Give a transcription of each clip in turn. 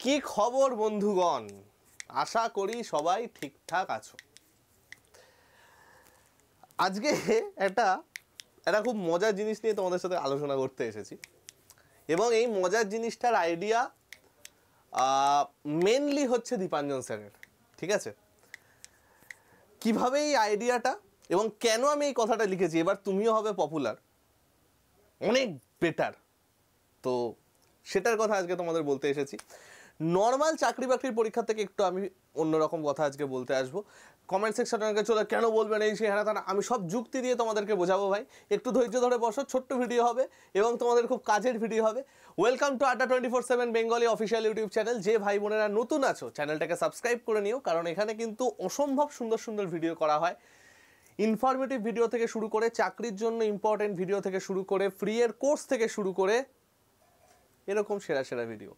কি খবর বন্ধুগণ, আশা করি সবাই ঠিকঠাক আছো। আজকে একটা খুব মজার জিনিস নিয়ে তোমাদের সাথে আলোচনা করতে এসেছি এবং এই মজার জিনিসটার আইডিয়া মেনলি হচ্ছে দীপাঞ্জন স্যারের। ঠিক আছে, কিভাবে এই আইডিয়াটা এবং কেন আমি এই কথাটা লিখেছি, এবার তুমিও হবে পপুলার, অনেক বেটার, তো সেটার কথা আজকে তোমাদের বলতে এসেছি। নর্মাল চাকরি বাকরির পরীক্ষা থেকে একটু আমি অন্যরকম কথা আজকে বলতে আসবো। কমেন্ট সেকশনে চলে কেন বলবেন এই সেই হ্যাঁ তা না, আমি সব যুক্তি দিয়ে তোমাদেরকে বোঝাবো ভাই। একটু ধৈর্য ধরে বসো, ছোট্ট ভিডিও হবে এবং তোমাদের খুব কাজের ভিডিও হবে। ওয়েলকাম টু আড্ডা 24/7 বেঙ্গলি অফিসিয়াল ইউটিউব চ্যানেল। যে ভাই বোনেরা নতুন আছো চ্যানেলটাকে সাবস্ক্রাইব করে নিও, কারণ এখানে কিন্তু অসম্ভব সুন্দর সুন্দর ভিডিও করা হয়। ইনফরমেটিভ ভিডিও থেকে শুরু করে চাকরির জন্য ইম্পর্টেন্ট ভিডিও থেকে শুরু করে ফ্রি এর কোর্স থেকে শুরু করে এরকম সেরা সেরা ভিডিও।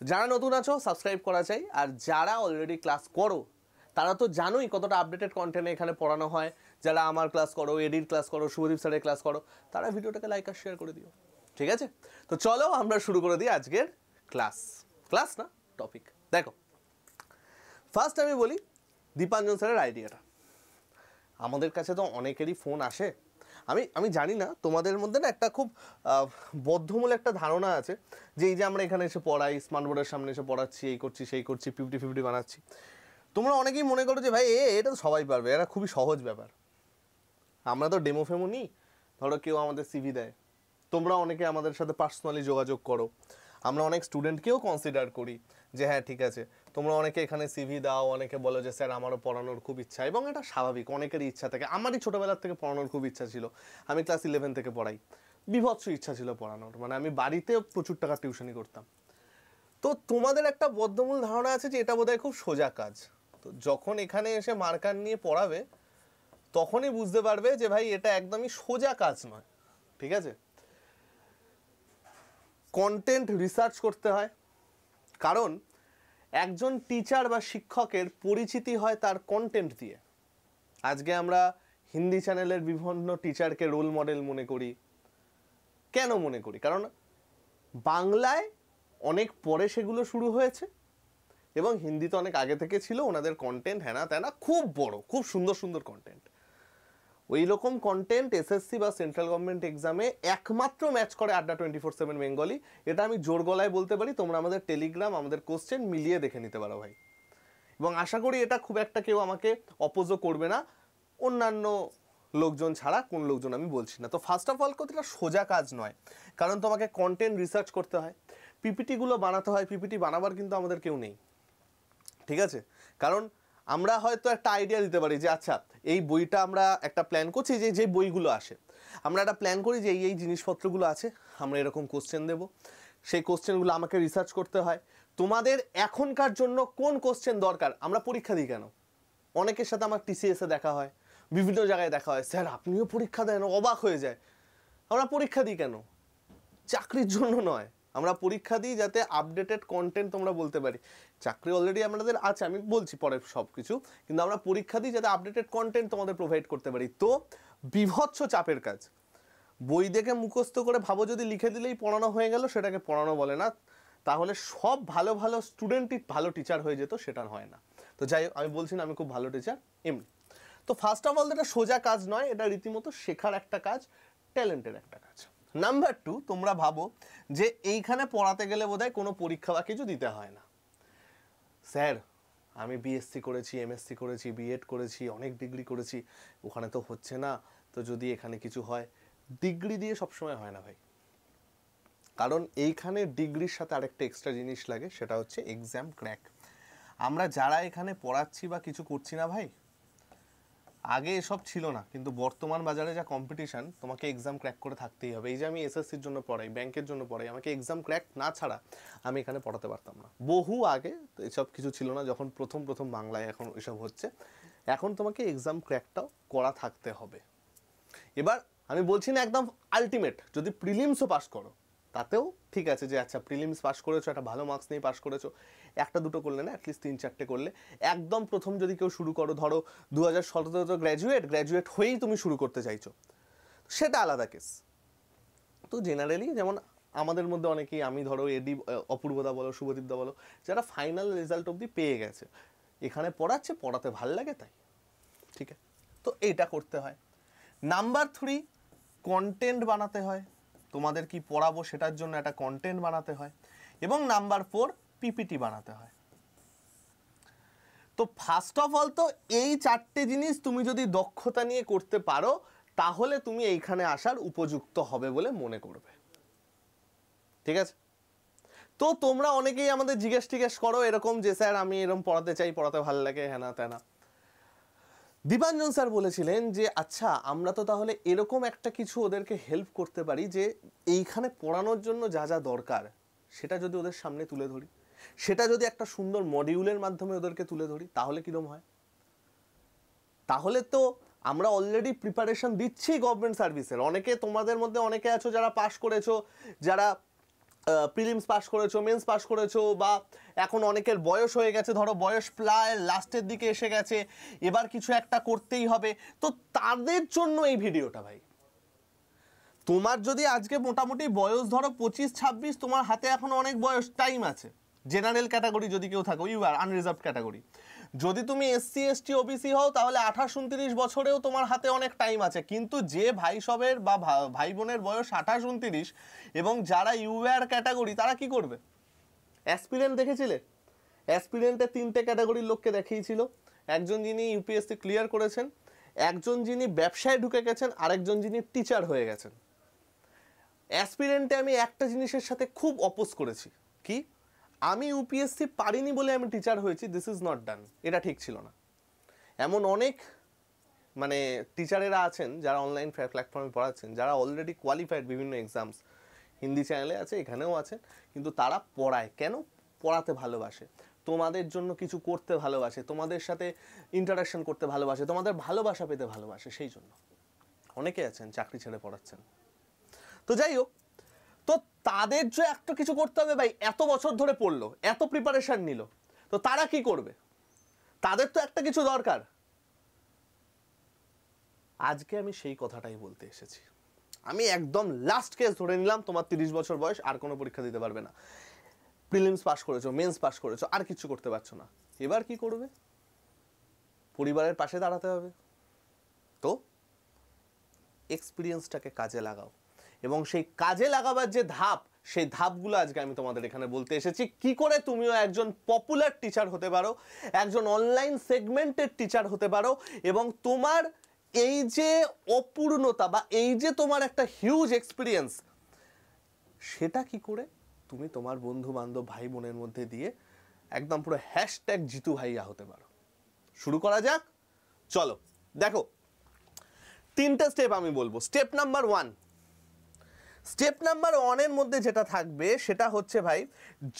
যারা নতুন আছো সাবস্ক্রাইব করা চাই, আর যারা অলরেডি ক্লাস করো তারা তো জানোই কতটা আপডেটেড কন্টেন্ট এখানে পড়ানো হয়। যারা আমার ক্লাস করো, এডির ক্লাস করো, শুভদীপ স্যারের ক্লাস করো, তারা ভিডিওটাকে লাইক আর শেয়ার করে দিও। ঠিক আছে, তো চলো আমরা শুরু করে দিই আজকের ক্লাস না টপিক। দেখো, ফার্স্ট আমি বলি দীপাঞ্জন স্যারের আইডিয়াটা। আমাদের কাছে তো অনেকেরই ফোন আসে। আমি জানি না, তোমাদের মধ্যে না একটা খুব বদ্ধমূল একটা ধারণা আছে যে এই যে আমরা এখানে এসে পড়াই, স্মার্ট বোর্ডের সামনে এসে পড়াচ্ছি, এই করছি সেই করছি, 50-50 বানাচ্ছি। তোমরা অনেকেই মনে করো যে ভাই এটা তো সবাই পারবে, এটা খুবই সহজ ব্যাপার। আমরা তো ডেমো ফেমো নিই, ধরো কেউ আমাদের সিভি দেয়, তোমরা অনেকে আমাদের সাথে পার্সোনালি যোগাযোগ করো, আমরা অনেক স্টুডেন্টকেও কনসিডার করি যে হ্যাঁ ঠিক আছে, তোমরা অনেকে এখানে সিভি দাও, অনেকে বলো যে স্যার আমারও পড়ানোর খুব ইচ্ছা, এবং এটা স্বাভাবিক, অনেকেরই ইচ্ছা থাকে। আমারই ছোটোবেলার থেকে পড়ানোর খুব ইচ্ছা ছিল, আমি ক্লাস 11 থেকে পড়াই, বিভৎস ইচ্ছা ছিল পড়ানোর, মানে আমি বাড়িতেও প্রচুর টাকা টিউশনি করতাম। তো তোমাদের একটা বদ্ধমূল ধারণা আছে যে এটা বোধহয় খুব সোজা কাজ। তো যখন এখানে এসে মার্কার নিয়ে পড়াবে তখনই বুঝতে পারবে যে ভাই এটা একদমই সোজা কাজ নয়। ঠিক আছে, কন্টেন্ট রিসার্চ করতে হয়, কারণ একজন টিচার বা শিক্ষকের পরিচিতি হয় তার কন্টেন্ট দিয়ে। আজকে আমরা হিন্দি চ্যানেলের বিভিন্ন টিচারকে রোল মডেল মনে করি। কেন মনে করি? কারণ বাংলায় অনেক পরে সেগুলো শুরু হয়েছে এবং হিন্দিতে অনেক আগে থেকে ছিল। ওনাদের কন্টেন্ট হ্যানা ত্যানা খুব বড়, খুব সুন্দর সুন্দর কন্টেন্ট। ওই রকম কন্টেন্ট এসএসসি বা সেন্ট্রাল গভর্নমেন্ট এক্সামে একমাত্র ম্যাচ করে আড্ডা 24/7 বেঙ্গলি। এটা আমি জোর গলায় বলতে পারি, তোমরা আমাদের টেলিগ্রাম, আমাদের কোশ্চেন মিলিয়ে দেখে নিতে পারো ভাই। এবং আশা করি এটা খুব একটা কেউ আমাকে অপোজও করবে না, অন্যান্য লোকজন ছাড়া। কোন লোকজন আমি বলছি না। তো ফার্স্ট অফ অল এটা সোজা কাজ নয়, কারণ তোমাকে কন্টেন্ট রিসার্চ করতে হয়, পিপিটিগুলো বানাতে হয়। পিপিটি বানাবার কিন্তু আমাদের কেউ নেই। ঠিক আছে, কারণ আমরা হয়তো একটা আইডিয়া দিতে পারি যে আচ্ছা এই বইটা আমরা একটা প্ল্যান করছি, যে বইগুলো আসে আমরা একটা প্ল্যান করি যে এই জিনিসপত্রগুলো আছে, আমরা এরকম কোশ্চেন দেব, সেই কোশ্চেনগুলো আমাকে রিসার্চ করতে হয়। তোমাদের এখনকার জন্য কোন কোশ্চেন দরকার আমরা পরীক্ষা দিই কেন? অনেকের সাথে আমার টিসিএসে দেখা হয়, বিভিন্ন জায়গায় দেখা হয়, স্যার আপনিও পরীক্ষা দেন, অবাক হয়ে যায়। আমরা পরীক্ষা দিই কেন? চাকরির জন্য নয়, আমরা পরীক্ষা দিই যাতে আপডেটেড কন্টেন্ট তোমরা বলতে পারি। চাকরি অলরেডি আমাদের আছে, আমি বলছি পরে সব কিছু, কিন্তু আমরা পরীক্ষা দিই যাতে আপডেটেড কন্টেন্ট তোমাদের প্রোভাইড করতে পারি। তো বিভৎস চাপের কাজ। বই দেখে মুখস্থ করে ভাবো যদি লিখে দিলেই পড়ানো হয়ে গেল, সেটাকে পড়ানো বলে না। তাহলে সব ভালো ভালো স্টুডেন্টই ভালো টিচার হয়ে যেত, সেটা হয় না। তো যাই হোক, আমি বলছি না আমি খুব ভালো টিচার এমনি। তো ফার্স্ট অফ অল এটা সোজা কাজ নয়, এটা রীতিমতো শেখার একটা কাজ, ট্যালেন্টের একটা কাজ। নাম্বার 2, তোমরা ভাবো যে এইখানে পড়াতে গেলে বোধহয় কোনো পরীক্ষা বা কিছু দিতে হয় না। স্যার আমি বিএসসি করেছি, এমএসসি করেছি, বিএড করেছি, অনেক ডিগ্রি করেছি, ওখানে তো হচ্ছে না, তো যদি এখানে কিছু হয়। ডিগ্রি দিয়ে সবসময় হয় না ভাই, কারণ এইখানে ডিগ্রির সাথে আরেকটা এক্সট্রা জিনিস লাগে, সেটা হচ্ছে এক্সাম ক্র্যাক। আমরা যারা এখানে পড়াচ্ছি বা কিছু করছি না ভাই, আগে এসব ছিল না, কিন্তু বর্তমান বাজারে যা কম্পিটিশান, তোমাকে এক্সাম ক্র্যাক করে থাকতেই হবে। এই যে আমি এসএসসির জন্য পড়াই, ব্যাংকের জন্য পড়াই, আমাকে এক্সাম ক্র্যাক না ছাড়া আমি এখানে পড়াতে পারতাম না। বহু আগে এসব কিছু ছিল না, যখন প্রথম বাংলায় এখন এসব হচ্ছে। এখন তোমাকে এক্সাম ক্র্যাকটাও করা থাকতে হবে। এবার আমি বলছি না একদম আলটিমেট, যদি প্রিলিমসও পাস করো তাতেও ঠিক আছে, যে আচ্ছা প্রিলিমস পাস করেছো, একটা ভালো মার্কস নিয়ে পাস করেছো, একটা দুটো করলে না, অ্যাটলিস্ট 3-4টে করলে। একদম প্রথম যদি কেউ শুরু করো, ধরো 2017 গ্র্যাজুয়েট হয়েই তুমি শুরু করতে চাইছো, সেটা আলাদা কেস। তো জেনারেলি যেমন আমাদের মধ্যে অনেকেই, আমি ধরো এডি অপূর্বদা বলো, শুভদীপদা বলো, যারা ফাইনাল রেজাল্ট অবধি পেয়ে গেছে, এখানে পড়াচ্ছে, পড়াতে ভাল লাগে তাই, ঠিক আছে? তো এইটা করতে হয়। নাম্বার 3, কন্টেন্ট বানাতে হয়। তোমাদের কি পড়াবো সেটার জন্য একটা কন্টেন্ট বানাতে হয়। এবং নাম্বার 4, পিপিটি বানাতে হয়। তো ফার্স্ট অফ অল তো এই 4টে জিনিস তুমি যদি দক্ষতা নিয়ে করতে পারো, তাহলে তুমি এইখানে আসার উপযুক্ত হবে বলে মনে করবে, ঠিক আছে? তো তোমরা অনেকেই আমাদের জিজ্ঞেস করো এরকম যে স্যার আমি এরকম পড়াতে চাই, পড়াতে ভালো লাগে, হ্যানা ত্যানা। দীপাঞ্জন স্যার বলেছিলেন যে আচ্ছা আমরা তো তাহলে এরকম একটা কিছু ওদেরকে হেল্প করতে পারি যে এইখানে পড়ানোর জন্য যা যা দরকার সেটা যদি ওদের সামনে তুলে ধরি, সেটা যদি একটা সুন্দর মডিউলের মাধ্যমে ওদেরকে তুলে ধরি, তাহলে কিরম হয়? তাহলে তো আমরা অলরেডি প্রিপারেশন দিচ্ছি গভর্নমেন্ট সার্ভিসের। অনেকে তোমাদের মধ্যে অনেকে আছো যারা পাস করেছো, যারা প্রিলিমস পাস করেছো, মেন্স পাস করেছো, বা এখন অনেকের বয়স হয়ে গেছে, ধরো বয়স প্রায় লাস্টের দিকে এসে গেছে, এবার কিছু একটা করতেই হবে। তো তাদের জন্য এই ভিডিওটা ভাই। তোমার যদি আজকে মোটামুটি বয়স ধরো 25-26, তোমার হাতে এখনো অনেক বয়স, টাইম আছে। জেনারেল ক্যাটাগরি যদি কেউ থাকো, ইউ আর আনরিজার্ভড ক্যাটাগরি। যদি তুমি এসসি এসটি ওবিসি হও, তাহলে 28-29 বছরেও তোমার হাতে অনেক টাইম আছে। কিন্তু যে ভাই সবের বা ভাই বোনের বয়স 28-29 এবং যারা ইউআর ক্যাটাগরি, তারা কি করবে? অ্যাসপিরেন্ট দেখেছিলে? অ্যাসপিরেন্টে 3টে ক্যাটাগরির লোককে দেখিয়েছিল। একজন যিনি ইউপিএসসি ক্লিয়ার করেছেন, একজন যিনি ব্যবসায় ঢুকে গেছেন, আরেকজন যিনি টিচার হয়ে গেছেন। অ্যাসপিরেন্টে আমি একটা জিনিসের সাথে খুব অপোজ করেছি, কি? আমি ইউপিএসসি পারিনি বলে আমি টিচার হয়েছি, দিস ইজ নট ডান। এটা ঠিক ছিল না। এমন অনেক মানে টিচারেরা আছেন যারা অনলাইন প্ল্যাটফর্মে পড়াচ্ছেন, যারা অলরেডি কোয়ালিফাইড বিভিন্ন এক্সামস, হিন্দি চ্যানেলে আছে, এখানেও আছেন, কিন্তু তারা পড়ায় কেন? পড়াতে ভালোবাসে, তোমাদের জন্য কিছু করতে ভালোবাসে, তোমাদের সাথে ইন্টারাকশন করতে ভালোবাসে, তোমাদের ভালোবাসা পেতে ভালোবাসে, সেই জন্য অনেকে আছেন চাকরি ছেড়ে পড়াচ্ছেন। তো যাই হোক, তো তাদের যে একটা কিছু করতে হবে ভাই, এত বছর ধরে পড়লো, এত প্রিপারেশন নিল, তো তারা কি করবে? তাদের তো একটা কিছু দরকার। আজকে আমি সেই কথাটাই বলতে এসেছি। আমি একদম লাস্ট কেস ধরে নিলাম, তোমার 30 বছর বয়স, আর কোনো পরীক্ষা দিতে পারবে না, প্রিলিমস পাস করেছো, মেন্স পাস করেছো, আর কিছু করতে পারছো না, এবার কি করবে? পরিবারের পাশে দাঁড়াতে হবে। তো এক্সপিরিয়েন্সটাকে কাজে লাগাও, এবং সেই কাজে লাগাবার যে ধাপ, সেই ধাপগুলো আজকে আমি তোমাদের এখানে বলতে এসেছি। কি করে তুমিও একজন পপুলার টিচার হতে পারো, একজন অনলাইন সেগমেন্টের টিচার হতে পারো, এবং তোমার এই যে অপূর্ণতা বা এই যে তোমার একটা হিউজ এক্সপিরিয়েন্স, সেটা কি করে তুমি তোমার বন্ধু বান্ধব ভাই বোনের মধ্যে দিয়ে একদম পুরো হ্যাশট্যাগ জিতু ভাইয়া হতে পারো। শুরু করা যাক, চলো। দেখো, 3টে স্টেপ আমি বলবো। স্টেপ নাম্বার 1, স্টেপ নাম্বার 1-এর মধ্যে যেটা থাকবে সেটা হচ্ছে ভাই,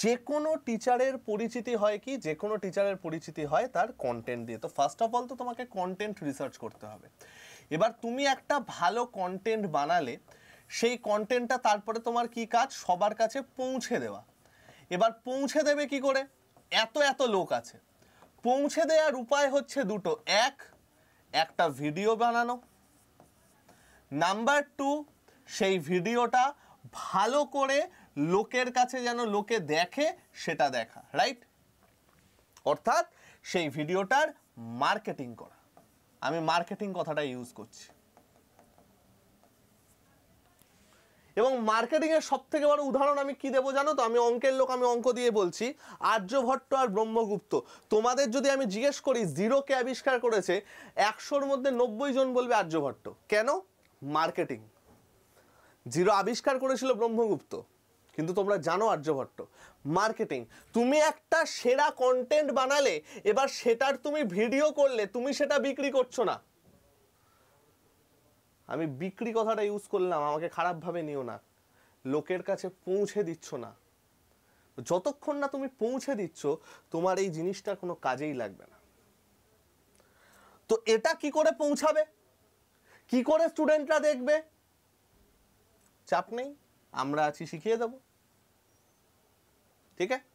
যে কোনো টিচারের পরিচিতি হয় কি? যে কোনো টিচারের পরিচিতি হয় তার কন্টেন্ট দিয়ে। তো ফার্স্ট অফ অল তো তোমাকে কন্টেন্ট রিসার্চ করতে হবে। এবার তুমি একটা ভালো কন্টেন্ট বানালে, সেই কন্টেন্টটা তারপরে তোমার কি কাজ? সবার কাছে পৌঁছে দেওয়া। এবার পৌঁছে দেবে কি করে? এত এত লোক আছে, পৌঁছে দেওয়ার উপায় হচ্ছে দুটো। একটা ভিডিও বানানো, নাম্বার 2, সেই ভিডিওটা ভালো করে লোকের কাছে যেন লোকে দেখে সেটা দেখা, রাইট? অর্থাৎ সেই ভিডিওটার মার্কেটিং করা। আমি মার্কেটিং কথাটা ইউজ করছি। এবং মার্কেটিং এর সবথেকে বড় উদাহরণ আমি কি দেবো জানো তো? আমি অঙ্কের লোক, আমি অঙ্ক দিয়ে বলছি। আর্যভট্ট আর ব্রহ্মগুপ্ত, তোমাদের যদি আমি জিজ্ঞেস করি জিরোকে আবিষ্কার করেছে, 100-র মধ্যে 90 জন বলবে আর্যভট্ট। কেন? মার্কেটিং। জিরো আবিষ্কার করেছিল ব্রহ্মগুপ্ত, কিন্তু তোমরা জানো আর্যভট্ট। মার্কেটিং। তুমি একটা সেরা কন্টেন্ট বানালে, এবার সেটার তুমি ভিডিও করলে, তুমি সেটা বিক্রি করছো না। আমি বিক্রি কথাটা ইউজ করলাম, আমাকে খারাপভাবে নিও না। লোকের কাছে পৌঁছে দিচ্ছ না। যতক্ষণ না তুমি পৌঁছে দিচ্ছ, তোমার এই জিনিসটা কোনো কাজেই লাগবে না। তো এটা কি করে পৌঁছাবে? কি করে স্টুডেন্টরা দেখবে? চাপ নেই, আমরা আছি, শিখিয়ে দেব, ঠিক আছে?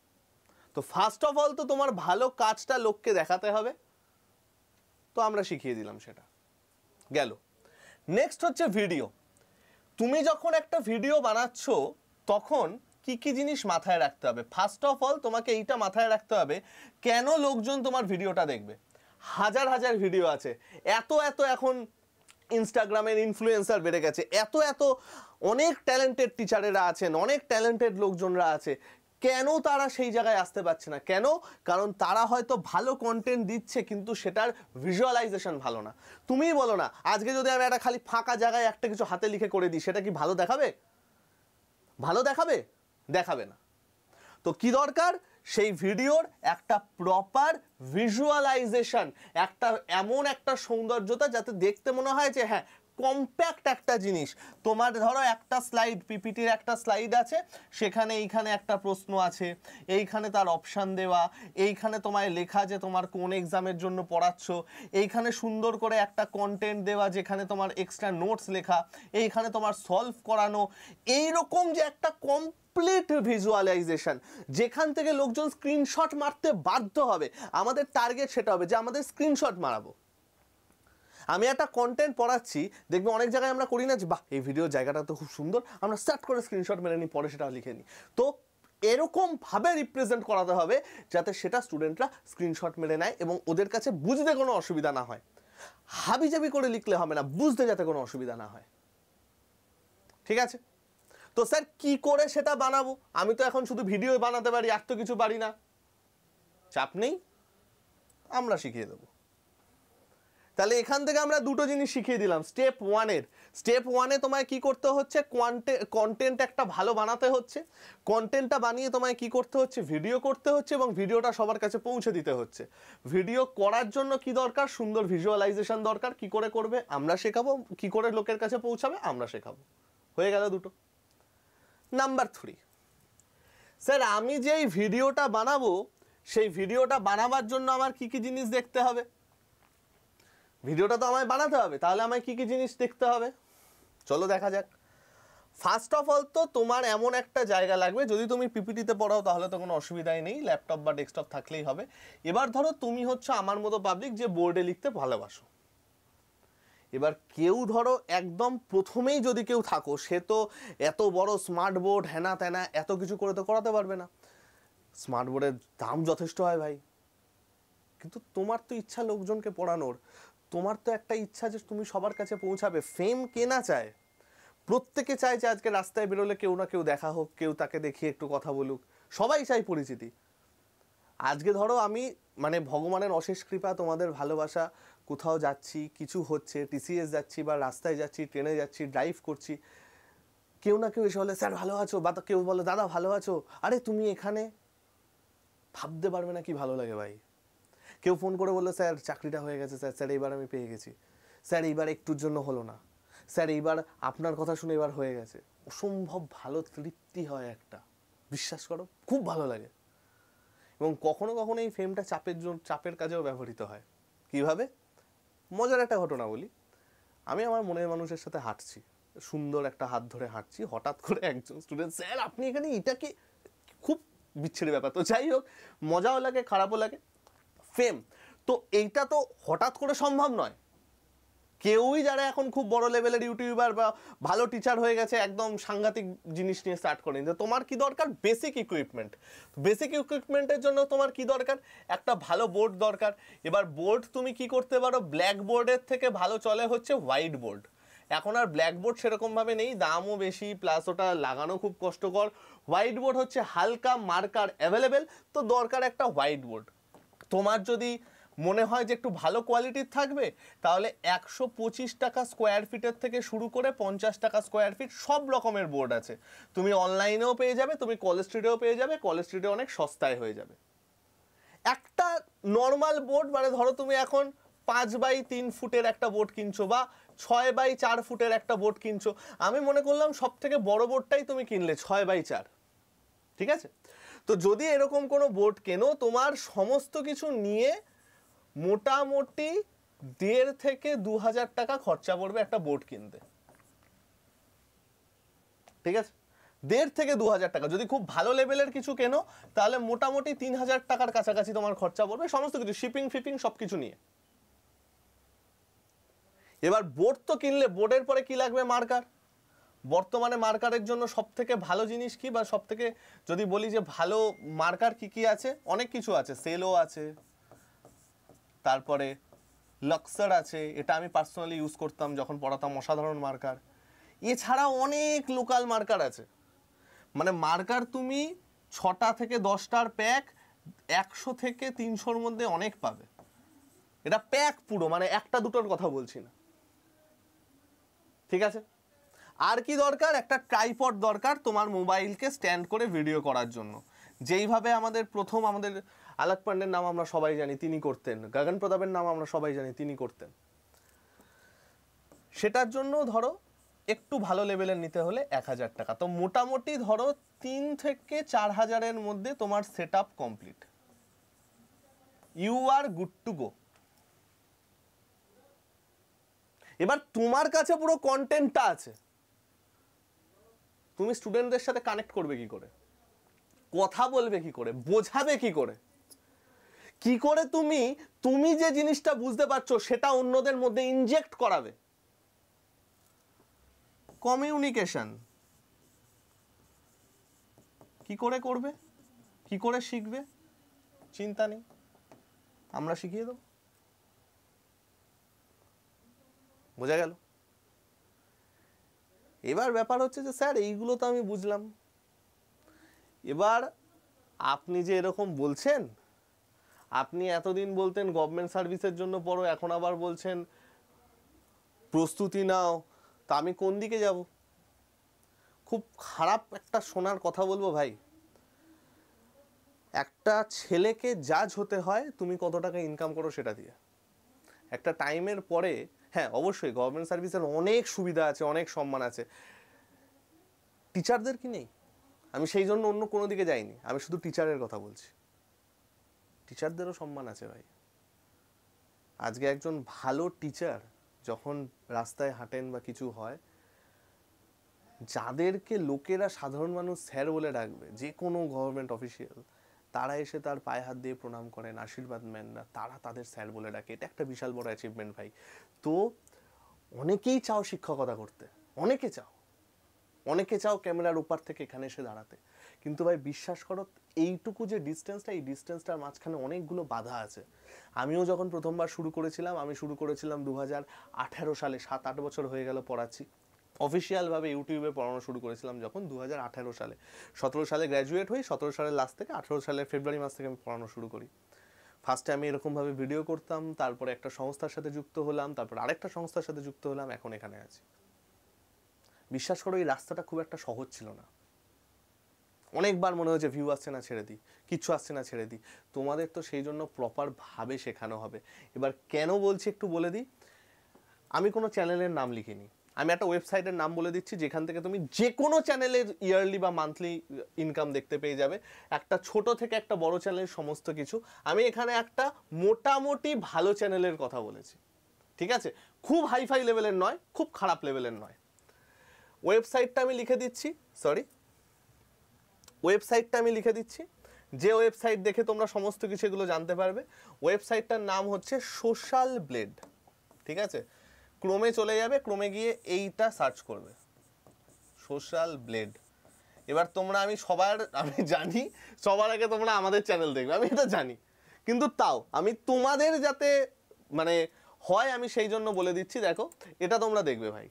তো ফার্স্ট অফ অল তো তোমার ভালো কাজটা লোককে দেখাতে হবে, তো আমরা শিখিয়ে দিলাম, সেটা গেল। নেক্সট হচ্ছে ভিডিও। তুমি যখন একটা ভিডিও বানাচ্ছ, তখন কি কি জিনিস মাথায় রাখতে হবে? ফার্স্ট অফ অল তোমাকে এইটা মাথায় রাখতে হবে, কেন লোকজন তোমার ভিডিওটা দেখবে। হাজার হাজার ভিডিও আছে, এত এত এখন ইনস্টাগ্রামের ইনফ্লুয়েন্সার বেড়ে গেছে, এত এত অনেক ট্যালেন্টেড টিচারেরা আছেন, অনেক ট্যালেন্টেড লোকজনরা আছে, কেন তারা সেই জায়গায় আসতে পারছে না? কেন? কারণ তারা হয়তো ভালো কন্টেন্ট দিচ্ছে কিন্তু সেটার ভিজুয়ালাইজেশন ভালো না। তুমিই বলো না, আজকে যদি আমি একটা খালি ফাঁকা জায়গায় একটা কিছু হাতে লিখে করে দিই, সেটা কি ভালো দেখাবে? ভালো দেখাবে? দেখাবে না। তো কি দরকার? সেই ভিডিওর একটা প্রপার ভিজুয়ালাইজেশন, একটা এমন একটা সৌন্দর্যতা যাতে দেখতে মনে হয় যে হ্যাঁ কম্প্যাক্ট একটা জিনিস। তোমার ধরো একটা স্লাইড, পিপিটির একটা স্লাইড আছে, সেখানে এইখানে একটা প্রশ্ন আছে, এইখানে তার অপশান দেওয়া, এইখানে তোমায় লেখা যে তোমার কোন এক্সামের জন্য পড়াচ্ছ, এইখানে সুন্দর করে একটা কন্টেন্ট দেওয়া যেখানে তোমার এক্সট্রা নোটস লেখা, এইখানে তোমার সলভ করানো, এইরকম যে একটা কমপ্লিট ভিজুয়ালাইজেশন যেখান থেকে লোকজন স্ক্রিনশট মারতে বাধ্য হবে। আমাদের টার্গেট সেটা হবে যে আমাদের স্ক্রিনশট মারাবো। আমি একটা কন্টেন্ট পড়াচ্ছি, দেখবে অনেক জায়গায় আমরা করি না যে বাহ এই ভিডিও জায়গাটা তো খুব সুন্দর, আমরা স্টার্ট করে স্ক্রিনশট মেরে নিই, পরে সেটা লিখে নিই। তো এরকমভাবে রিপ্রেজেন্ট করাতে হবে যাতে সেটা স্টুডেন্টরা স্ক্রিনশট মেরে নেয় এবং ওদের কাছে বুঝতে কোনো অসুবিধা না হয়। হাবিজাবি করে লিখলে হবে না, বুঝতে যাতে কোনো অসুবিধা না হয়। ঠিক আছে? তো স্যার কি করে সেটা বানাবো? আমি তো এখন শুধু ভিডিও বানাতে পারি, আর তো কিছু পারি না। চাপ নেই, আমরা শিখিয়ে দেবো। তাহলে এখান থেকে আমরা দুটো জিনিস শিখিয়ে দিলাম। স্টেপ ওয়ানে তোমায় কি করতে হচ্ছে? কন্টেন্ট একটা ভালো বানাতে হচ্ছে। কন্টেন্টটা বানিয়ে তোমায় কি করতে হচ্ছে? ভিডিও করতে হচ্ছে এবং ভিডিওটা সবার কাছে পৌঁছে দিতে হচ্ছে। ভিডিও করার জন্য কি দরকার? সুন্দর ভিজুয়ালাইজেশন দরকার। কি করে করবে? আমরা শেখাবো। কি করে লোকের কাছে পৌঁছাবে? আমরা শেখাবো। হয়ে গেল দুটো। নাম্বার 3, স্যার আমি যেই ভিডিওটা বানাবো সেই ভিডিওটা বানাবার জন্য আমার কি কি জিনিস দেখতে হবে? ভিডিওটা তো আমায় বানাতে হবে, তাহলে আমায় কি কি জিনিস দেখতে হবে? চলো দেখা যাক। ফার্স্ট অফ অল তো তোমার এমন একটা জায়গা লাগবে, যদি তুমি পিপিটিতে পড়াও তাহলে তো কোনো অসুবিধাই নেই, ল্যাপটপ বা ডেস্কটপ থাকলেই হবে। এবার ধরো তুমি হচ্ছে আমার মতো পাবলিক যে বোর্ডে লিখতে ভালোবাসো। এবার কেউ ধরো একদম প্রথমেই যদি কেউ থাকো, সে তো এত বড় স্মার্ট বোর্ড হ্যানা ত্যানা এত কিছু করে তো করাতে পারবে না। স্মার্ট বোর্ডের দাম যথেষ্ট হয় ভাই, কিন্তু তোমার তো ইচ্ছা লোকজনকে পড়ানোর, তোমার তো একটা ইচ্ছা যে তুমি সবার কাছে পৌঁছাবে। ফেম কে না চায়? প্রত্যেকে চায় যে আজকে রাস্তায় বেরোলে কেউ না কেউ দেখা হোক, কেউ তাকে দেখিয়ে একটু কথা বলুক, সবাই চায় পরিচিতি। আজকে ধরো আমি মানে ভগবানের অশেষ কৃপা, তোমাদের ভালোবাসা, কোথাও যাচ্ছি, কিছু হচ্ছে, টিসিএস যাচ্ছি বা রাস্তায় যাচ্ছি, ট্রেনে যাচ্ছি, ড্রাইভ করছি, কেউ না কেউ এসে বলে স্যার ভালো আছো, বা কেউ বলে দাদা ভালো আছো, আরে তুমি এখানে, ভাবতে পারবে না কি ভালো লাগে ভাই। কেউ ফোন করে বললো স্যার চাকরিটা হয়ে গেছে স্যার, স্যার এইবার আমি পেয়ে গেছি, স্যার এইবার একটুর জন্য হলো না, স্যার এইবার আপনার কথা শুনে এবার হয়ে গেছে। অসম্ভব ভালো তৃপ্তি হয় একটা, বিশ্বাস করো খুব ভালো লাগে। এবং কখনো কখনো এই ফেমটা চাপের কাজেও ব্যবহৃত হয়। কিভাবে? মজার একটা ঘটনা বলি। আমি আমার মনের মানুষের সাথে হাঁটছি, সুন্দর একটা হাত ধরে হাঁটছি, হঠাৎ করে একজন স্টুডেন্ট স্যার আপনি এখানে, এটা কি, খুব বিচ্ছিরি ব্যাপার। তো যাই হোক, মজাও লাগে খারাপও লাগে, ফেম তো এইটা তো হঠাৎ করে সম্ভব নয়। কেউই যারা এখন খুব বড় লেভেলের ইউটিউবার বা ভালো টিচার হয়ে গেছে একদম সাংঘাতিক জিনিস নিয়ে স্টার্ট করেন। যে তোমার কি দরকার? Basic equipment. বেসিক ইকুইপমেন্টের জন্য তোমার কি দরকার? একটা ভালো বোর্ড দরকার। এবার বোর্ড তুমি কি করতে পারো? ব্ল্যাক বোর্ডের থেকে ভালো চলে হচ্ছে হোয়াইট বোর্ড। এখন আর ব্ল্যাক বোর্ড সেরকমভাবে নেই, দামও বেশি, প্লাস ওটা লাগানো খুব কষ্টকর। হোয়াইট বোর্ড হচ্ছে হালকা, মার্কার অ্যাভেলেবেল, তো দরকার একটা হোয়াইট বোর্ড। তোমার যদি মনে হয় যে একটু ভালো কোয়ালিটির থাকবে, তাহলে 125 টাকা স্কোয়ার ফিটের থেকে শুরু করে 50 টাকা স্কোয়ার ফিট সব রকমের বোর্ড আছে। তুমি অনলাইনেও পেয়ে যাবে, তুমি কলেজ স্ট্রিটেও পেয়ে যাবে, কলেজ স্ট্রিটে অনেক সস্তায় হয়ে যাবে। একটা নর্মাল বোর্ড মানে ধরো তুমি এখন 5x3 ফুটের একটা বোর্ড কিনছো বা 6x4 ফুটের একটা বোর্ড কিনছো, আমি মনে করলাম সব থেকে বড় বোর্ডটাই তুমি কিনলে 6x4, ঠিক আছে? তো যদি এরকম কোনো বোর্ড কেনো, তোমার সমস্ত কিছু নিয়ে মোটামুটি 1.5 থেকে 2,000 টাকা খরচা পড়বে একটা বোর্ড কিনতে, ঠিক আছে? 1.5 থেকে 2,000 টাকা। যদি খুব ভালো লেভেলের কিছু কেনো তাহলে মোটামুটি 3,000 টাকার কাছাকাছি তোমার খরচা পড়বে, সমস্ত কিছু শিপিং ফিপিং সবকিছু নিয়ে। এবার বোর্ড তো কিনলে, বোর্ডের পরে কি লাগবে? মার্কার। বর্তমানে মার্কারের জন্য সবথেকে ভালো জিনিস কি, বা সবথেকে যদি বলি যে ভালো মার্কার কি কি আছে, অনেক কিছু আছে। সেলো আছে, তারপরে লক্সার আছে, এটা আমি পার্সোনালি ইউজ করতাম যখন পড়াতাম, অসাধারণ মার্কার। এছাড়া অনেক লোকাল মার্কার আছে। মানে মার্কার তুমি 6টা থেকে 10টার প্যাক 100 থেকে 300-র মধ্যে অনেক পাবে। এটা প্যাক পুরো, মানে একটা দুটোর কথা বলছি না, ঠিক আছে? আর কি দরকার? একটা ট্রাইপড দরকার তোমার মোবাইলকে স্ট্যান্ড করে ভিডিও করার জন্য। যেইভাবে আমাদের আলাক পান্ডের নাম আমরা সবাই জানি, তিনি করতেন। গগন প্রতাপের নাম আমরা সবাই জানি, তিনি করতেন। সেটার জন্য ধরো একটু ভালো লেভেলের নিতে হলে 1000 টাকা। তো মোটামুটি ধরো 3 থেকে 4000-এর মধ্যে তোমার set up complete, you are good to go. এবার তোমার কাছে পুরো কন্টেন্টটা আছে, তুমি স্টুডেন্টদের সাথে কানেক্ট করবে কি করে, কথা বলবে কি করে, বোঝাবে কি করে, কি করে তুমি যে জিনিসটা বুঝতে পারছো সেটা অন্যদের মধ্যে ইনজেক্ট করাবে। কমিউনিকেশন কি করে করবে, কি করে শিখবে, চিন্তা নেই, আমরা শিখিয়ে দেবো। বোঝা গেল? এবার ব্যাপার হচ্ছে যে স্যার এইগুলো তো আমি বুঝলাম, এবার আপনি যে এরকম বলছেন, আপনি এতদিন বলতেন গভর্নমেন্ট সার্ভিসের জন্য পড়ো, এখন আবার বলছেন প্রস্তুতি নাও, তা আমি কোন দিকে যাব? খুব খারাপ একটা শোনার কথা বলবো ভাই, একটা ছেলেকে জাজ হতে হয় তুমি কত টাকা ইনকাম করো সেটা দিয়ে। একটা টাইমের পরে, হ্যাঁ অবশ্যই গভর্নমেন্ট সার্ভিসের অনেক সুবিধা আছে, অনেক সম্মান আছে, টিচারদের কি নেই? আমি সেই জন্য অন্য কোনো দিকে যাইনি, আমি শুধু টিচারের কথা বলছি। টিচারদেরও সম্মান আছে ভাই। আজকে একজন ভালো টিচার যখন রাস্তায় হাঁটেন বা কিছু হয়, যাদেরকে লোকেরা সাধারণ মানুষ স্যার বলে ডাকবে, যে কোনো গভর্নমেন্ট অফিসিয়াল, তারা এসে তার পায়ে হাত দিয়ে প্রণাম করেন, আশীর্বাদ নেন না, তারা তাদের স্যার বলে ডাকে। এটা একটা বিশাল বড় অ্যাচিভমেন্ট ভাই। তো অনেকেই চাও শিক্ষকতা করতে, অনেকে চাও ক্যামেরার উপর থেকে এখানে এসে দাঁড়াতে, কিন্তু ভাই বিশ্বাস করো এইটুকু যে ডিস্টেন্সটা, এই ডিস্টেন্সটার মাঝখানে অনেকগুলো বাধা আছে। আমিও যখন প্রথমবার শুরু করেছিলাম 2018 সালে, 7-8 বছর হয়ে গেল পড়াচ্ছি। অফিসিয়ালভাবে ইউটিউবে পড়ানো শুরু করেছিলাম যখন 2018 সালে। 17 সালে গ্র্যাজুয়েট হই, 17 সালের লাস্ট থেকে 18 সালের ফেব্রুয়ারি মাস থেকে আমি পড়ানো শুরু করি। ফার্স্টে আমি এরকমভাবে ভিডিও করতাম, তারপরে একটা সংস্থার সাথে যুক্ত হলাম, তারপর আরেকটা সংস্থার সাথে যুক্ত হলাম, এখন এখানে আছি। বিশ্বাস করো এই রাস্তাটা খুব একটা সহজ ছিল না। অনেকবার মনে হয়েছে ভিউ আসছে না ছেড়ে দিই, কিচ্ছু আসছে না ছেড়ে দিই। তোমাদের তো সেই জন্য প্রপারভাবে শেখানো হবে। এবার কেন বলছি একটু বলে দিই। আমি কোনো চ্যানেলের নাম লিখিনি, আমি একটা ওয়েবসাইটের নাম বলে দিচ্ছি, যেখান থেকে তুমি যে কোনো চ্যানেলের ইয়ারলি বা মান্থলি ইনকাম দেখতে পেয়ে যাবে। একটা ছোট থেকে একটা বড় চ্যানেলের সমস্ত কিছু। আমি এখানে একটা মোটামুটি ভালো চ্যানেলের কথা বলেছি, ঠিক আছে? খুব হাইফাই লেভেলের নয়, খুব খারাপ লেভেলের নয়। ওয়েবসাইটটা আমি লিখে দিচ্ছি, যে ওয়েবসাইট দেখে তোমরা সমস্ত কিছু এগুলো জানতে পারবে। ওয়েবসাইটটার নাম হচ্ছে সোশ্যাল ব্লেড, ঠিক আছে? ক্রোমে চলে যাবে, ক্রোমে গিয়ে এইটা সার্চ করবে, সোশ্যাল ব্লেড। এবার তোমরা, আমি জানি সবার আগে তোমরা আমাদের চ্যানেল দেখবে, আমি এটা জানি, কিন্তু তাও আমি তোমাদের যাতে মানে হয়, আমি সেই জন্য বলে দিচ্ছি, দেখো এটা তোমরা দেখবে ভাই,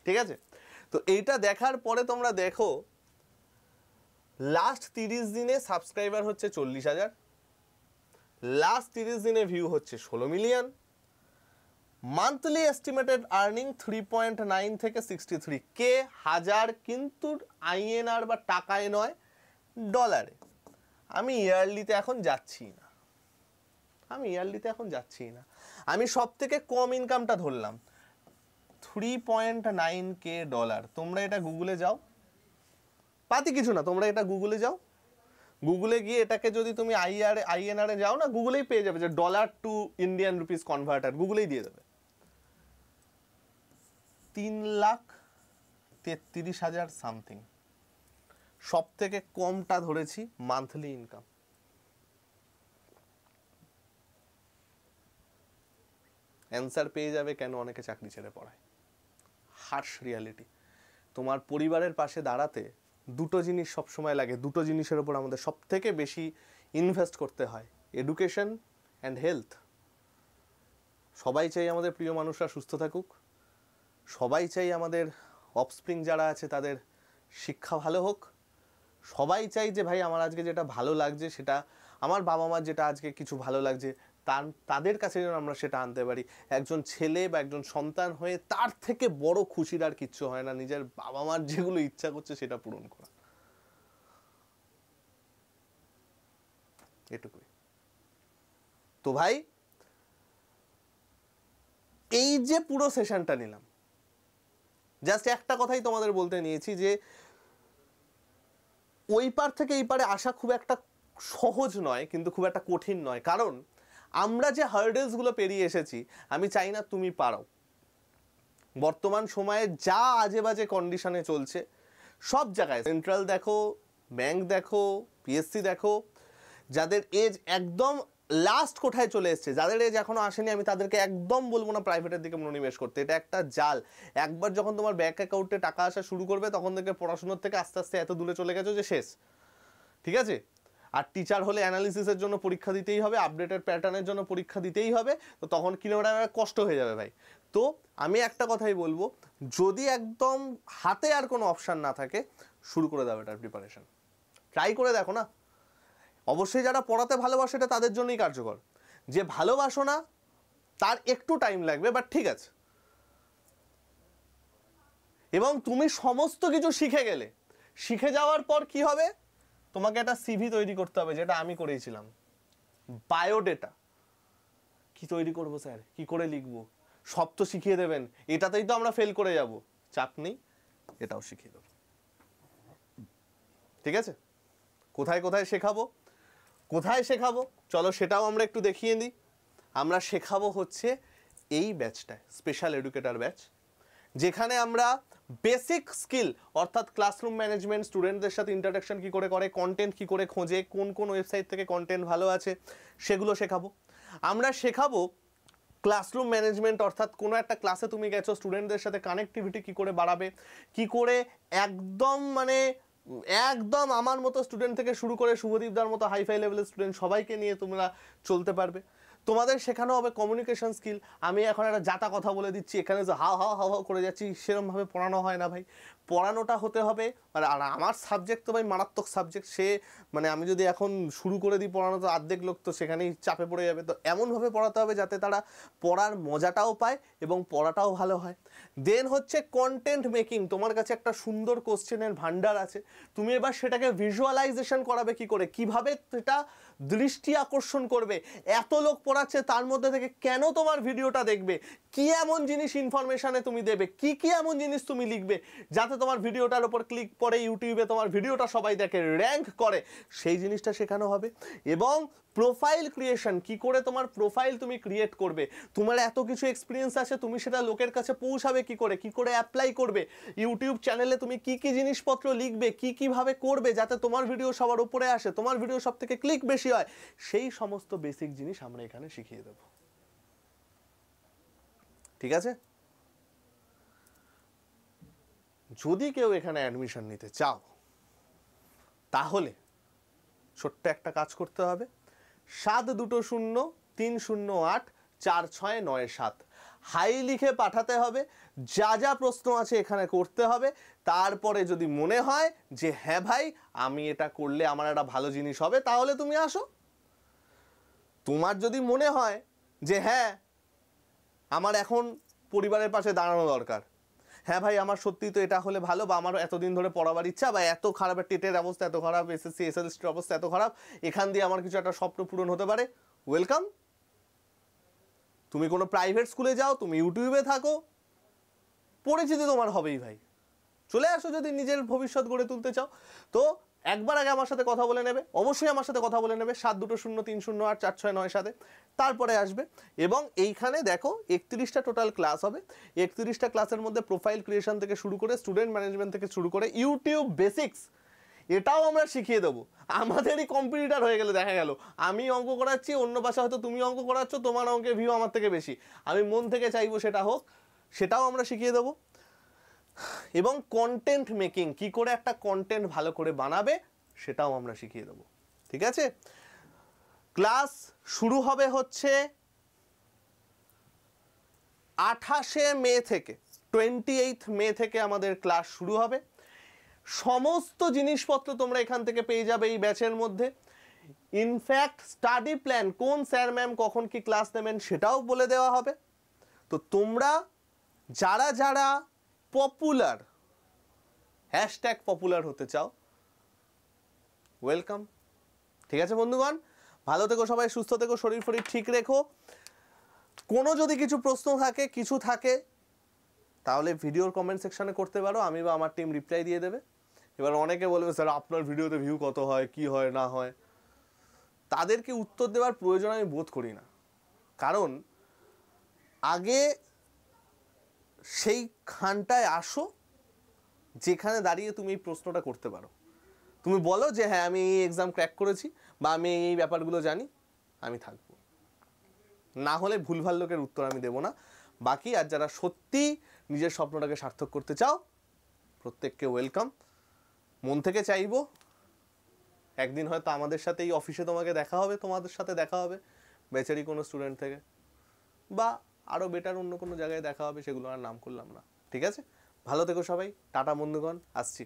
ঠিক আছে? তো এইটা দেখার পরে তোমরা দেখো লাস্ট 30 দিনে সাবস্ক্রাইবার হচ্ছে 40,000, লাস্ট 30 দিনে ভিউ হচ্ছে 16 মিলিয়ন, মান্থলি এস্টিমেটেড আর্নিং 3.9 থেকে 63K হাজার, কিন্তু আইএনআর বা টাকায় নয়, ডলারে। আমি ইয়ারলিতে এখন যাচ্ছি না, আমি সব থেকে কম ইনকামটা ধরলাম, 3.9K ডলার। তোমরা এটা গুগলে যাও, পাতি কিছু না, তোমরা এটা গুগলে যাও, গুগলে গিয়ে এটাকে যদি তুমি আইএনআরে যাও না, গুগলেই পেয়ে যাবে যে dollar to Indian rupees converter, গুগলেই দিয়ে দেবে। 3,33,000 সামথিং, সব থেকে কমটা ধরেছি মান্থলি ইনকাম। অ্যান্সার পেয়ে যাবে কেন অনেকে চাকরি ছেড়ে পড়ায়। Harsh reality. তোমার পরিবারের পাশে দাঁড়াতে দুটো জিনিস সবসময় লাগে, দুটো জিনিসের উপর আমাদের সব থেকে বেশি ইনভেস্ট করতে হয়, এডুকেশন অ্যান্ড হেলথ। সবাই চাই আমাদের প্রিয় মানুষরা সুস্থ থাকুক, সবাই চাই আমাদের অফস্প্রিং যারা আছে তাদের শিক্ষা ভালো হোক, সবাই চাই যে ভাই আমার আজকে যেটা ভালো লাগছে সেটা, আমার বাবা মার যেটা আজকে কিছু ভালো লাগছে তাদের কাছে যেন আমরা সেটা আনতে পারি। একজন ছেলে বা একজন সন্তান হয়ে তার থেকে বড় খুশির আর কিচ্ছু হয় না, নিজের বাবা মার যেগুলো ইচ্ছা করছে সেটা পূরণ করা। এটুকুই। তো ভাই এই যে পুরো সেশনটা নিলাম, জাস্ট একটা কথাই তোমাদের বলতে নিয়েছি যে ওই পার থেকে এই পারে আসা খুব একটা সহজ নয়, কিন্তু খুব একটা কঠিন নয়। কারণ আমরা যে হার্ডেলসগুলো পেরিয়ে এসেছি, আমি চাই না তুমি পারো। বর্তমান সময়ে যা আজে বাজে কন্ডিশনে চলছে সব জায়গায়, সেন্ট্রাল দেখো, ব্যাংক দেখো, পিএসসি দেখো, যাদের এজ একদম লাস্ট কোঠায় চলে এসছে, যাদের এজ এখনো আসেনি, আমি তাদেরকে একদম বলবো না প্রাইভেটের দিকে মনোনিবেশ করতে। এটা একটা জাল। একবার যখন তোমার ব্যাংক অ্যাকাউন্টে টাকা আসা শুরু করবে তখন থেকে পড়াশোনার থেকে আস্তে আস্তে এত দূরে চলে গেছো যে শেষ। ঠিক আছে? আর টিচার হলে অ্যানালিসিসের জন্য পরীক্ষা দিতেই হবে, আপডেটেড প্যাটার্নের জন্য পরীক্ষা দিতেই হবে, তো তখন কিলোমিটার কষ্ট হয়ে যাবে ভাই। তো আমি একটা কথাই বলবো, যদি একদম হাতে আর কোনো অপশান না থাকে, শুরু করে দাও এটার প্রিপারেশন, ট্রাই করে দেখো না। অবশ্যই যারা পড়াতে ভালোবাসে এটা তাদের জন্যই কার্যকর, যে ভালোবাসো না তার একটু টাইম লাগবে, বাট ঠিক আছে। এবং তুমি সমস্ত কিছু শিখে গেলে, শিখে যাওয়ার পর কি হবে, তোমাকে একটা সিভি তৈরি করতে হবে, যেটা আমি করেছিলাম। বায়োডেটা কি তৈরি করবো স্যার, কি করে লিখবো, সব তো শিখিয়ে দেবেন, এটাতেই তো আমরা ফেল করে যাব, চাপ নেই, এটাও শিখিয়ে দেবো। ঠিক আছে? কোথায় কোথায় শেখাবো, কোথায় শেখাবো চলো সেটাও আমরা একটু দেখিয়ে দিই। আমরা শেখাবো হচ্ছে এই ব্যাচটায়, স্পেশাল এডুকেটর ব্যাচ, যেখানে আমরা বেসিক স্কিল অর্থাৎ ক্লাসরুম ম্যানেজমেন্ট, স্টুডেন্টদের সাথে ইন্টারাকশন কী করে করে, কন্টেন্ট কী করে খোঁজে, কোন কোন ওয়েবসাইট থেকে কন্টেন্ট ভালো আছে সেগুলো শেখাবো। আমরা শেখাবো ক্লাসরুম ম্যানেজমেন্ট, অর্থাৎ কোনো একটা ক্লাসে তুমি গেছো, স্টুডেন্টদের সাথে কানেক্টিভিটি কী করে বাড়াবে, কী করে একদম একদম আমার মতো স্টুডেন্ট থেকে শুরু করে শুভদীপদার মতো হাইফাই লেভেলের স্টুডেন্ট সবাইকে নিয়ে তোমরা চলতে পারবে। তোমাদের শেখানো হবে কমিউনিকেশন স্কিল। আমি এখন একটা জাতা কথা বলে দিচ্ছি, এখানে যে হাও হাও হাও হাও করে যাচ্ছি সেরকমভাবে পড়ানো হয় না ভাই। পড়ানোটা হতে হবে, আর আমার সাবজেক্ট তো ভাই মারাত্মক সাবজেক্ট, আমি যদি এখন শুরু করে দিই পড়ানো, তো অর্ধেক লোক তো সেখানেই চাপে পড়ে যাবে। তো এমনভাবে পড়াতে হবে যাতে তারা পড়ার মজাটাও পায় এবং পড়াটাও ভালো হয়। দেন হচ্ছে কন্টেন্ট মেকিং। তোমার কাছে একটা সুন্দর কোশ্চেনের ভান্ডার আছে, তুমি এবার সেটাকে ভিজুয়ালাইজেশন করাবে কি করে, কিভাবে সেটা দৃষ্টি আকর্ষণ করবে, এত লোক পড়াচ্ছে তার মধ্যে থেকে কেন তোমার ভিডিওটা দেখবে, কি এমন জিনিস ইনফরমেশনে তুমি দেবে, কি এমন জিনিস তুমি লিখবে যাতে তোমার ভিডিওটার উপর ক্লিক পড়ে, ইউটিউবে তোমার ভিডিওটা সবাই দেখে, র্যাঙ্ক করে, সেই জিনিসটা শেখানো হবে। এবং প্রোফাইল ক্রিয়েশন, কি করে তোমার প্রোফাইল তুমি ক্রিয়েট করবে, তোমার এত কিছু এক্সপিরিয়েন্স আছে, তুমি সেটা লোকের কাছে পৌঁছাবে কি করে অ্যাপ্লাই করবে, ইউটিউব চ্যানেলে তুমি কি জিনিসপত্র লিখবে, কিভাবে করবে যাতে তোমার ভিডিও সবার উপরে আসে, তোমার ভিডিও সব থেকে ক্লিক বেশি হয়, সেই সমস্ত বেসিক জিনিস আমরা এখানে শিখিয়ে দেব। ঠিক আছে? যদি কেউ এখানে অ্যাডমিশন নিতে চাও, তাহলে ছোট্ট একটা কাজ করতে হবে, 7203084697 হাই লিখে পাঠাতে হবে। যা প্রশ্ন আছে এখানে করতে হবে। তারপরে যদি মনে হয় যে হ্যাঁ ভাই আমি এটা করলে আমার একটা ভালো জিনিস হবে, তাহলে তুমি আসো। তোমার যদি মনে হয় যে হ্যাঁ আমার এখন পরিবারের পাশে দাঁড়ানো দরকার, হ্যাঁ ভাই আমার সত্যি তো এটা হলে ভালো, বা আমার এতদিন ধরে পড়াবার ইচ্ছা, বা এত খারাপ টেটের অবস্থা এত খারাপ, এসএসসি এসএলএসটির অবস্থা এত খারাপ, এখান দিয়ে আমার কিছু একটা স্বপ্ন পূরণ হতে পারে, ওয়েলকাম। তুমি কোনো প্রাইভেট স্কুলে যাও, তুমি ইউটিউবে থাকো, পরিচিতি তোমার হবেই ভাই। চলে আসো যদি নিজের ভবিষ্যৎ গড়ে তুলতে চাও। তো একবার আগে আমার সাথে কথা বলে নেবে, অবশ্যই আমার সাথে কথা বলে নেবে 7203084697, তারপরে আসবে। এবং এইখানে দেখো 31টা টোটাল ক্লাস হবে। 31টা ক্লাসের মধ্যে প্রোফাইল ক্রিয়েশন থেকে শুরু করে, স্টুডেন্ট ম্যানেজমেন্ট থেকে শুরু করে, ইউটিউব বেসিক্স এটাও আমরা শিখিয়ে দেবো। আমাদেরই কম্পিটিটার হয়ে গেলে দেখা গেল আমি অঙ্ক করাচ্ছি, অন্য পাশে হয়তো তুমি অঙ্ক করাচ্ছ, তোমার অঙ্কের ভিউ আমার থেকে বেশি, আমি মন থেকে চাইবো সেটা হোক, সেটাও আমরা শিখিয়ে দেবো। এবং কন্টেন্ট মেকিং, কি করে একটা কন্টেন্ট ভালো করে বানাবে সেটাও আমরা শিখিয়ে দেবো। ঠিক আছে, ক্লাস শুরু হবে হচ্ছে 28 মে থেকে, 28 মে থেকে আমাদের ক্লাস শুরু হবে। সমস্ত জিনিসপত্র তোমরা এখান থেকে পেয়ে যাবে এই ব্যাচের মধ্যে। ইনফ্যাক্ট স্টাডি প্ল্যান, কোন স্যার ম্যাম কখন কি ক্লাস নেবেন সেটাও বলে দেওয়া হবে। তো তোমরা যারা যারা পপুলার, হ্যাশট্যাগ পপুলার হতে চাও, ওয়েলকাম। ঠিক আছে বন্ধুগণ, ভালো থেকো সবাই, সুস্থ থেকো, শরীর ফরীর ঠিক রেখো। কোনো যদি কিছু প্রশ্ন থাকে, কিছু থাকে, তাহলে ভিডিওর কমেন্ট সেকশনে করতে পারো, আমি বা আমার টিম রিপ্লাই দিয়ে দেবে। এবার অনেকে বলবে স্যার আপনার ভিডিওতে ভিউ কত হয়, কি হয় না হয়, তাদেরকে উত্তর দেওয়ার প্রয়োজন আমি বোধ করি না। কারণ আগে সেই খানটায় আসো যেখানে দাঁড়িয়ে তুমি এই প্রশ্নটা করতে পারো। তুমি বলো যে হ্যাঁ আমি এই এক্সাম ক্র্যাক করেছি বা আমি এই ব্যাপারগুলো জানি, আমি থাকবো। না হলে ভুলভাল লোকের উত্তর আমি দেবো না। বাকি আর যারা সত্যি নিজের স্বপ্নটাকে সার্থক করতে চাও, প্রত্যেককে ওয়েলকাম। মন থেকে চাইবো একদিন হয়তো আমাদের সাথে এই অফিসে তোমাকে দেখা হবে, তোমাদের সাথে দেখা হবে বেচারি কোনো স্টুডেন্ট থেকে, বা আরও বেটার অন্য কোনো জায়গায় দেখা হবে, সেগুলো আর নাম করলাম না। ঠিক আছে, ভালো থেকো সবাই, টাটা বন্ধুগণ, আসছি।